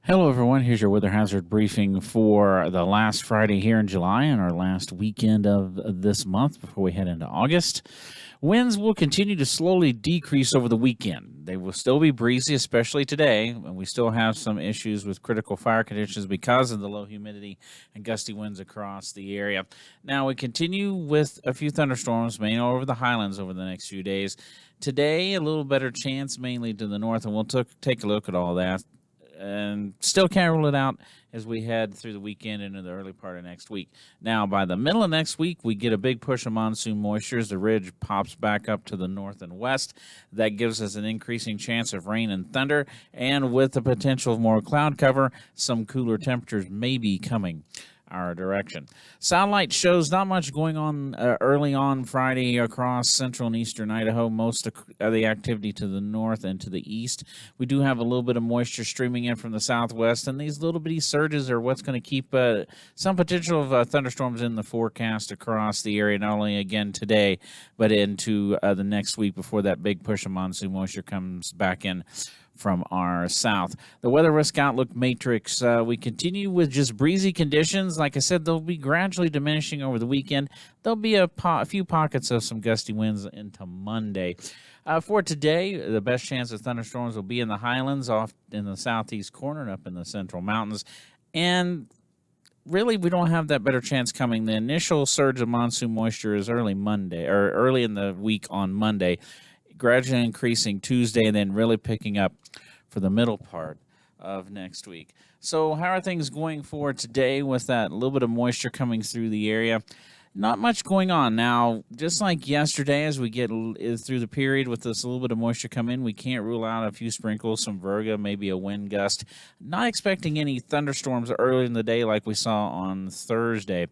Hello, everyone. Here's your weather hazard briefing for the last Friday here in July and our last weekend of this month before we head into August. Winds will continue to slowly decrease over the weekend. They will still be breezy, especially today, and we still have some issues with critical fire conditions because of the low humidity and gusty winds across the area. Now, we continue with a few thunderstorms, mainly over the highlands over the next few days. Today, a little better chance mainly to the north, and we'll take a look at all that and still can't rule it out as we head through the weekend into the early part of next week. Now, by the middle of next week, we get a big push of monsoon moisture as the ridge pops back up to the north and west. That gives us an increasing chance of rain and thunder, and with the potential of more cloud cover, some cooler temperatures may be coming our direction. Satellite shows not much going on early on Friday across central and eastern Idaho. Most of the activity to the north and to the east. We do have a little bit of moisture streaming in from the southwest, and these little bitty surges are what's going to keep some potential of thunderstorms in the forecast across the area, not only again today, but into the next week before that big push of monsoon moisture comes back in from our south. The weather risk outlook matrix, we continue with just breezy conditions. Like I said, they'll be gradually diminishing over the weekend. There'll be a few pockets of some gusty winds into Monday. For today, the best chance of thunderstorms will be in the highlands, off in the southeast corner, and up in the central mountains. And really, we don't have that better chance coming. The initial surge of monsoon moisture is early Monday, or early in the week on Monday, gradually increasing Tuesday, and then really picking up for the middle part of next week. So, how are things going for today with that little bit of moisture coming through the area? Not much going on now. Just like yesterday, as we get through the period with this little bit of moisture come in, we can't rule out a few sprinkles, some virga, maybe a wind gust. Not expecting any thunderstorms early in the day like we saw on Thursday.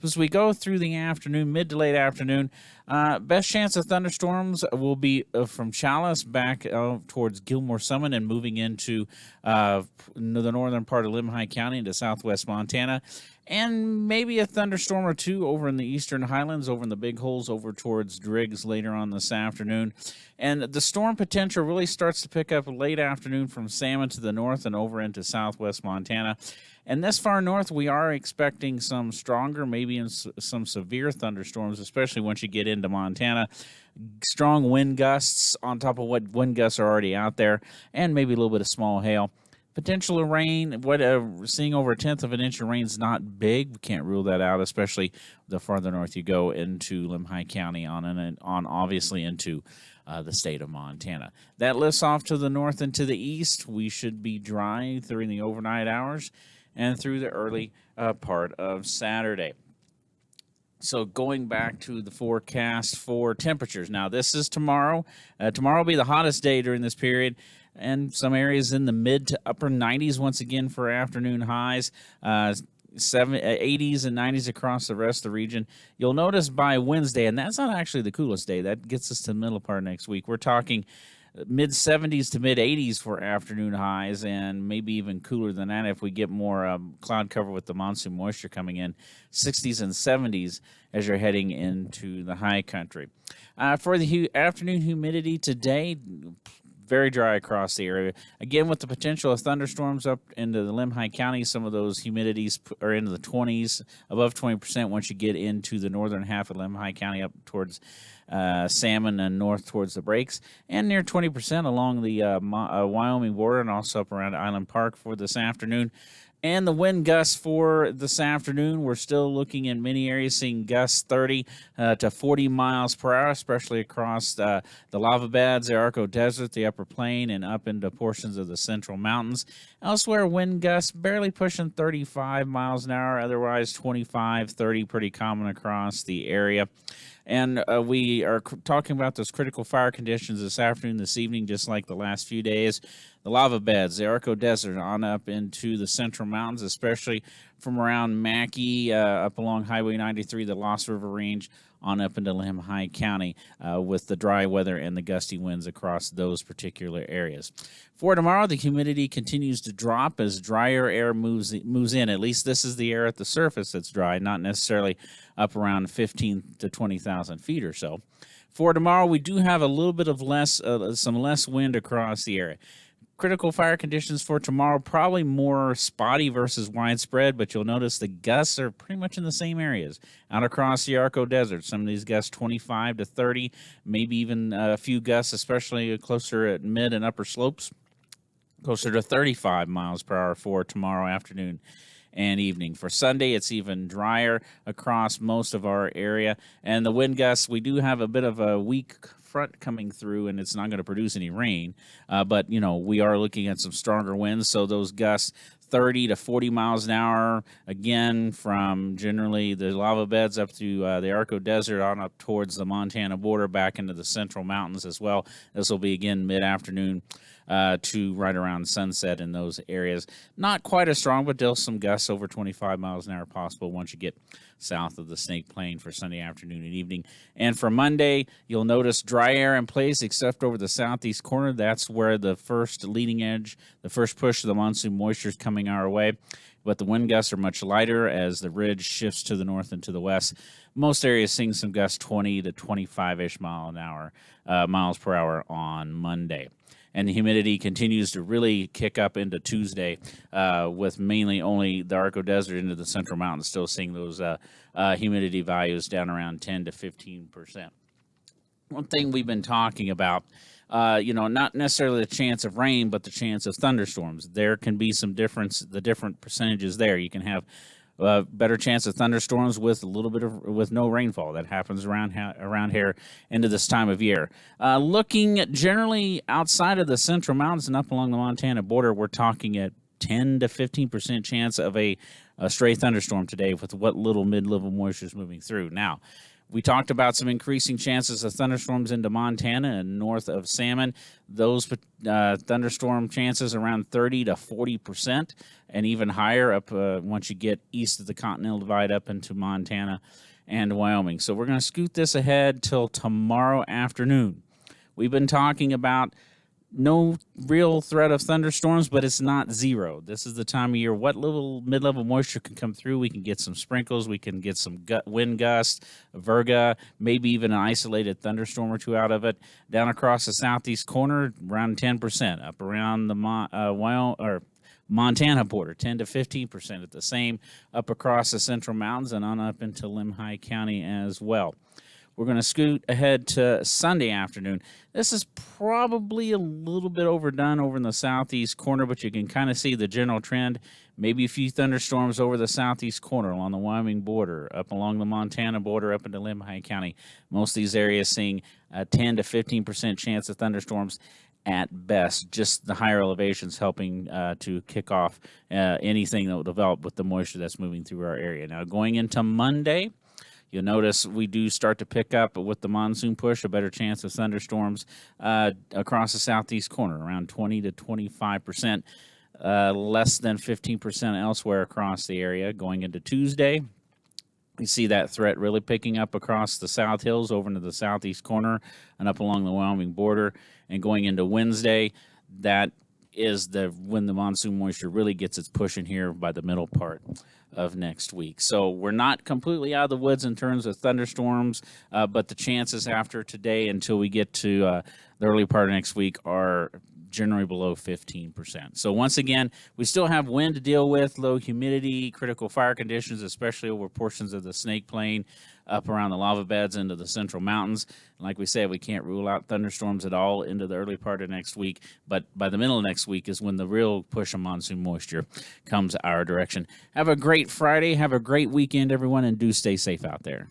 As we go through the afternoon, mid to late afternoon, best chance of thunderstorms will be from Chalice back towards Gilmore Summit and moving into the northern part of Limhi County into southwest Montana. And maybe a thunderstorm or two over in the eastern highlands, over in the big holes, over towards Driggs later on this afternoon. And the storm potential really starts to pick up late afternoon from Salmon to the north and over into southwest Montana. And this far north, we are expecting some stronger, maybe in some severe thunderstorms, especially once you get into Montana. Strong wind gusts on top of what wind gusts are already out there, and maybe a little bit of small hail. Potential of rain, seeing over 1/10 of an inch of rain is not big. We can't rule that out, especially the farther north you go into Limhi County on obviously into the state of Montana. That lifts off to the north and to the east. We should be dry during the overnight hours and through the early part of Saturday. So going back to the forecast for temperatures. Now, this is tomorrow. Tomorrow will be the hottest day during this period, and some areas in the mid to upper 90s once again for afternoon highs. 80s and 90s across the rest of the region. You'll notice by Wednesday, and that's not actually the coolest day. That gets us to the middle part next week. We're talking mid 70s to mid 80s for afternoon highs, and maybe even cooler than that if we get more cloud cover with the monsoon moisture coming in. 60s and 70s as you're heading into the high country. For the afternoon humidity today, very dry across the area. Again, with the potential of thunderstorms up into the Limhi County, some of those humidities are into the 20s, above 20% once you get into the northern half of Limhi County up towards Salmon and north towards the Breaks, and near 20% along the Wyoming border and also up around Island Park for this afternoon. And the wind gusts for this afternoon, we're still looking in many areas, seeing gusts 30 to 40 miles per hour, especially across the lava beds, the Arco Desert, the Upper Plain, and up into portions of the Central Mountains. Elsewhere, wind gusts barely pushing 35 miles an hour, otherwise 25, 30, pretty common across the area. And we are talking about those critical fire conditions this afternoon, this evening, just like the last few days. The lava beds, the Arco Desert, on up into the Central Mountains, especially from around Mackay, up along Highway 93, the Lost River Range, on up into Limhi County, with the dry weather and the gusty winds across those particular areas. For tomorrow, the humidity continues to drop as drier air moves in. At least this is the air at the surface that's dry, not necessarily up around 15 to 20,000 feet or so. For tomorrow, we do have a little bit of some less wind across the area. Critical fire conditions for tomorrow, probably more spotty versus widespread, but you'll notice the gusts are pretty much in the same areas out across the Arco Desert. Some of these gusts 25 to 30, maybe even a few gusts, especially closer at mid and upper slopes, closer to 35 miles per hour for tomorrow afternoon and evening. For Sunday, it's even drier across most of our area. And the wind gusts, we do have a bit of a weak front coming through, and it's not going to produce any rain. But, we are looking at some stronger winds, so those gusts 30 to 40 miles an hour, again, from generally the lava beds up to the Arco Desert on up towards the Montana border, back into the central mountains as well. This will be, again, mid-afternoon to right around sunset in those areas. Not quite as strong, but still some gusts over 25 miles an hour possible once you get south of the Snake Plain for Sunday afternoon and evening. And for Monday, you'll notice dry air in place except over the southeast corner. That's where the first leading edge, the first push of the monsoon moisture is coming our way. But the wind gusts are much lighter as the ridge shifts to the north and to the west. Most areas seeing some gusts 20 to 25-ish miles per hour on Monday. And the humidity continues to really kick up into Tuesday, with mainly only the Arco Desert into the Central Mountains still seeing those humidity values down around 10 to 15%. One thing we've been talking about, not necessarily the chance of rain, but the chance of thunderstorms. There can be some difference, the different percentages there. You can have better chance of thunderstorms with with no rainfall. That happens around here into this time of year. Looking generally outside of the Central Mountains and up along the Montana border, we're talking at 10 to 15% chance of a stray thunderstorm today with what little mid-level moisture is moving through. Now, we talked about some increasing chances of thunderstorms into Montana and north of Salmon. Those thunderstorm chances around 30 to 40%, and even higher up once you get east of the Continental Divide up into Montana and Wyoming. So we're going to scoot this ahead till tomorrow afternoon. We've been talking about no real threat of thunderstorms, but it's not zero. This is the time of year. What little mid-level moisture can come through? We can get some sprinkles. We can get some wind gusts, virga, maybe even an isolated thunderstorm or two out of it. Down across the southeast corner, around 10%. Up around the Montana border, 10 to 15% at the same. Up across the Central Mountains and on up into Limhi County as well. We're going to scoot ahead to Sunday afternoon. This is probably a little bit overdone over in the southeast corner, but you can kind of see the general trend. Maybe a few thunderstorms over the southeast corner along the Wyoming border, up along the Montana border, up into Limhi County. Most of these areas seeing a 10 to 15% chance of thunderstorms at best. Just the higher elevations helping to kick off anything that will develop with the moisture that's moving through our area. Now, going into Monday, you'll notice we do start to pick up with the monsoon push, a better chance of thunderstorms across the southeast corner, around 20 to 25%, less than 15% elsewhere across the area. Going into Tuesday, we see that threat really picking up across the South Hills over into the southeast corner and up along the Wyoming border. And going into Wednesday, that is when the monsoon moisture really gets its push in here by the middle part of next week. So we're not completely out of the woods in terms of thunderstorms, but the chances after today until we get to the early part of next week are generally below 15%. So once again, we still have wind to deal with, low humidity, critical fire conditions, especially over portions of the Snake Plain, up around the lava beds into the Central Mountains. And like we said, we can't rule out thunderstorms at all into the early part of next week, but by the middle of next week is when the real push of monsoon moisture comes our direction. Have a great Friday. Have a great weekend, everyone, and do stay safe out there.